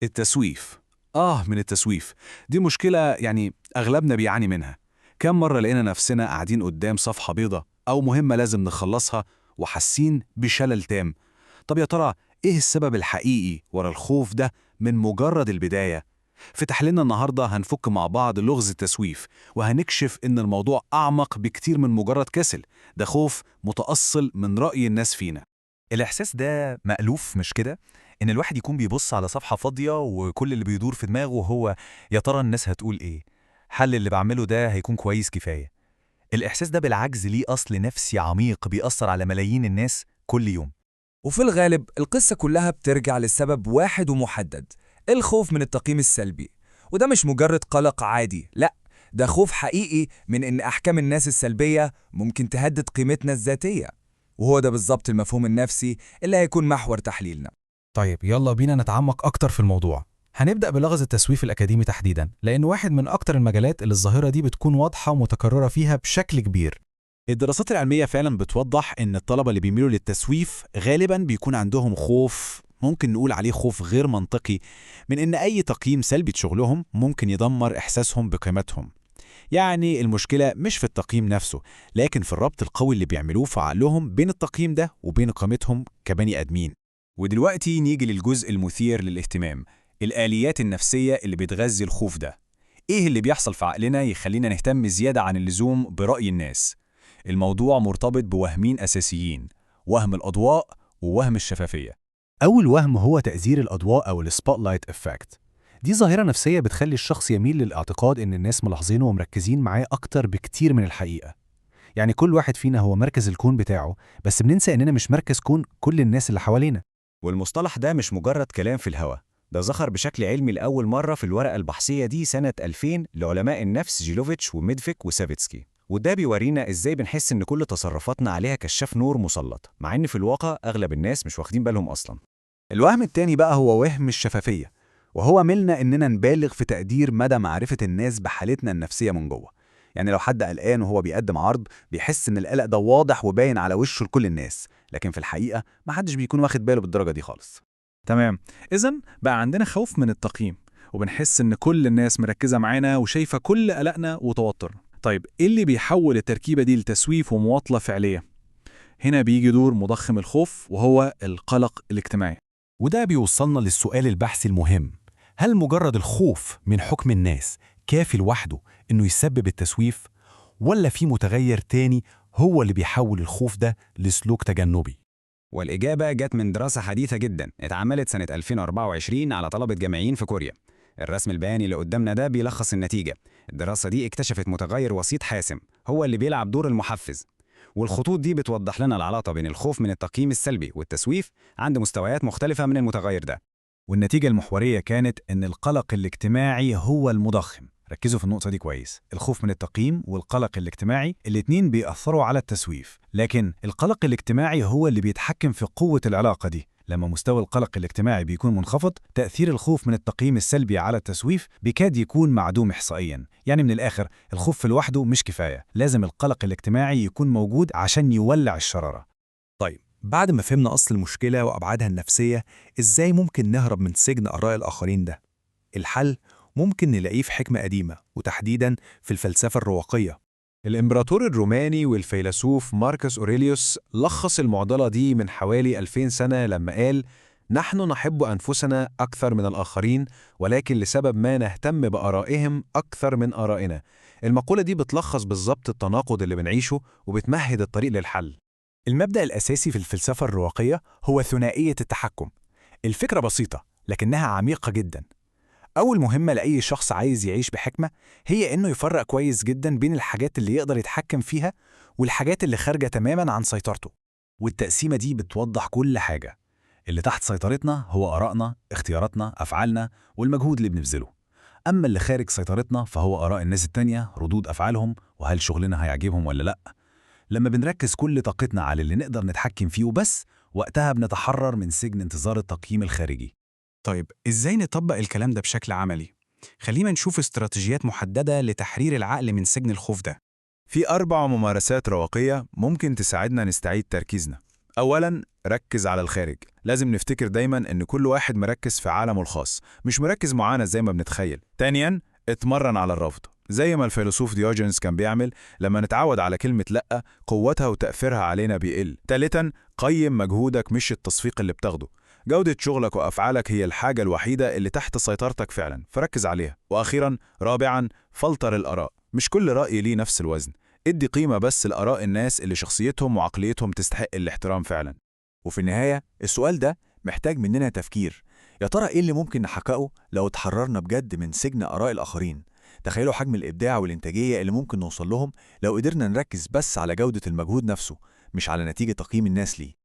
التسويف. من التسويف. دي مشكلة أغلبنا بيعاني منها. كم مرة لقينا نفسنا قاعدين قدام صفحة بيضة أو مهمة لازم نخلصها وحاسين بشلل تام. طب يا ترى إيه السبب الحقيقي ورا الخوف ده من مجرد البداية؟ في تحليلنا النهاردة هنفك مع بعض لغز التسويف، وهنكشف إن الموضوع أعمق بكتير من مجرد كسل. ده خوف متأصل من رأي الناس فينا. الإحساس ده مألوف مش كده؟ إن الواحد يكون بيبص على صفحة فاضية وكل اللي بيدور في دماغه هو يا ترى الناس هتقول إيه؟ هل اللي بعمله ده هيكون كويس كفاية؟ الإحساس ده بالعجز ليه أصل نفسي عميق بيأثر على ملايين الناس كل يوم. وفي الغالب القصة كلها بترجع لسبب واحد ومحدد: الخوف من التقييم السلبي. وده مش مجرد قلق عادي، لأ، ده خوف حقيقي من إن أحكام الناس السلبية ممكن تهدد قيمتنا الذاتية. وهو ده بالظبط المفهوم النفسي اللي هيكون محور تحليلنا. طيب يلا بينا نتعمق أكتر في الموضوع. هنبدأ بلغز التسويف الأكاديمي تحديداً، لأن واحد من أكتر المجالات اللي الظاهرة دي بتكون واضحة ومتكررة فيها بشكل كبير. الدراسات العلمية فعلا بتوضح إن الطلبة اللي بيميلوا للتسويف غالبا بيكون عندهم خوف، ممكن نقول عليه خوف غير منطقي، من إن أي تقييم سلبي لشغلهم ممكن يدمر إحساسهم بقيمتهم. يعني المشكلة مش في التقييم نفسه، لكن في الربط القوي اللي بيعملوه في عقلهم بين التقييم ده وبين قيمتهم كبني آدمين. ودلوقتي نيجي للجزء المثير للاهتمام، الآليات النفسية اللي بتغذي الخوف ده. إيه اللي بيحصل في عقلنا يخلينا نهتم زيادة عن اللزوم برأي الناس؟ الموضوع مرتبط بوهمين أساسيين: وهم الأضواء ووهم الشفافية. أول وهم هو تأثير الأضواء أو السبوتلايت إفكت. دي ظاهرة نفسية بتخلي الشخص يميل للاعتقاد إن الناس ملاحظينه ومركزين معاه أكتر بكتير من الحقيقة. يعني كل واحد فينا هو مركز الكون بتاعه، بس بننسى إننا مش مركز كون كل الناس اللي حوالينا. والمصطلح ده مش مجرد كلام في الهوا، ده ظهر بشكل علمي لأول مرة في الورقة البحثية دي سنة 2000 لعلماء النفس جيلوفيتش وميدفيك وسافيتسكي. وده بيورينا إزاي بنحس إن كل تصرفاتنا عليها كشاف نور مسلط، مع إن في الواقع أغلب الناس مش واخدين بالهم أصلاً. الوهم التاني بقى هو وهم الشفافية، وهو ميلنا إننا نبالغ في تقدير مدى معرفة الناس بحالتنا النفسية من جوه. يعني لو حد قلقان وهو بيقدم عرض، بيحس إن القلق ده واضح وباين على وشه لكل الناس، لكن في الحقيقة محدش بيكون واخد باله بالدرجة دي خالص. تمام. إذن بقى عندنا خوف من التقييم، وبنحس إن كل الناس مركزة معانا وشايفة كل قلقنا وتوترنا. طيب إيه اللي بيحول التركيبة دي لتسويف ومواطلة فعلية؟ هنا بيجي دور مضخم الخوف، وهو القلق الاجتماعي. وده بيوصلنا للسؤال البحثي المهم: هل مجرد الخوف من حكم الناس كافي لوحده إنه يسبب التسويف؟ ولا في متغير تاني هو اللي بيحول الخوف ده لسلوك تجنبي؟ والإجابة جت من دراسة حديثة جدا اتعملت سنة 2024 على طلبة جامعيين في كوريا. الرسم البياني اللي قدامنا ده بيلخص النتيجة. الدراسة دي اكتشفت متغير وسيط حاسم هو اللي بيلعب دور المحفز، والخطوط دي بتوضح لنا العلاقة بين الخوف من التقييم السلبي والتسويف عند مستويات مختلفة من المتغير ده. والنتيجة المحورية كانت إن القلق الاجتماعي هو المضخم. ركزوا في النقطة دي كويس، الخوف من التقييم والقلق الاجتماعي الاتنين بيأثروا على التسويف، لكن القلق الاجتماعي هو اللي بيتحكم في قوة العلاقة دي. لما مستوى القلق الاجتماعي بيكون منخفض، تأثير الخوف من التقييم السلبي على التسويف بيكاد يكون معدوم إحصائياً. يعني من الآخر، الخوف لوحده مش كفاية، لازم القلق الاجتماعي يكون موجود عشان يولع الشرارة. طيب بعد ما فهمنا أصل المشكلة وأبعادها النفسية، إزاي ممكن نهرب من سجن آراء الآخرين ده؟ الحل ممكن نلاقيه في حكمة قديمة، وتحديداً في الفلسفة الرواقية. الإمبراطور الروماني والفيلسوف ماركوس أوريليوس لخص المعضلة دي من حوالي 2000 سنة لما قال: نحن نحب أنفسنا أكثر من الآخرين، ولكن لسبب ما نهتم بآرائهم أكثر من آرائنا. المقولة دي بتلخص بالظبط التناقض اللي بنعيشه وبتمهد الطريق للحل. المبدأ الأساسي في الفلسفة الرواقية هو ثنائية التحكم. الفكرة بسيطة لكنها عميقة جدا. أول مهمة لأي شخص عايز يعيش بحكمة هي إنه يفرق كويس جدا بين الحاجات اللي يقدر يتحكم فيها والحاجات اللي خارجة تماما عن سيطرته. والتقسيمة دي بتوضح كل حاجة. اللي تحت سيطرتنا هو آرائنا، اختياراتنا، أفعالنا والمجهود اللي بنبذله. أما اللي خارج سيطرتنا فهو آراء الناس التانية، ردود أفعالهم، وهل شغلنا هيعجبهم ولا لأ. لما بنركز كل طاقتنا على اللي نقدر نتحكم فيه وبس، وقتها بنتحرر من سجن انتظار التقييم الخارجي. طيب إزاي نطبق الكلام ده بشكل عملي؟ خلينا نشوف استراتيجيات محددة لتحرير العقل من سجن الخوف ده. في 4 ممارسات رواقية ممكن تساعدنا نستعيد تركيزنا. أولاً، ركز على الخارج. لازم نفتكر دايما إن كل واحد مركز في عالمه الخاص، مش مركز معانا زي ما بنتخيل. تانياً، اتمرن على الرفض زي ما الفيلسوف ديوجينس كان بيعمل. لما نتعود على كلمة لأ، قوتها وتأثيرها علينا بيقل. تالتاً، قيم مجهودك مش التصفيق اللي بتاخده. جودة شغلك وأفعالك هي الحاجة الوحيدة اللي تحت سيطرتك فعلا، فركز عليها. وأخيراً، رابعاً، فلتر الآراء. مش كل رأي ليه نفس الوزن. ادي قيمة بس لآراء الناس اللي شخصيتهم وعقليتهم تستحق الاحترام فعلا. وفي النهاية السؤال ده محتاج مننا تفكير. يا ترى إيه اللي ممكن نحققه لو اتحررنا بجد من سجن آراء الآخرين؟ تخيلوا حجم الإبداع والإنتاجية اللي ممكن نوصل لهم لو قدرنا نركز بس على جودة المجهود نفسه، مش على نتيجة تقييم الناس ليه.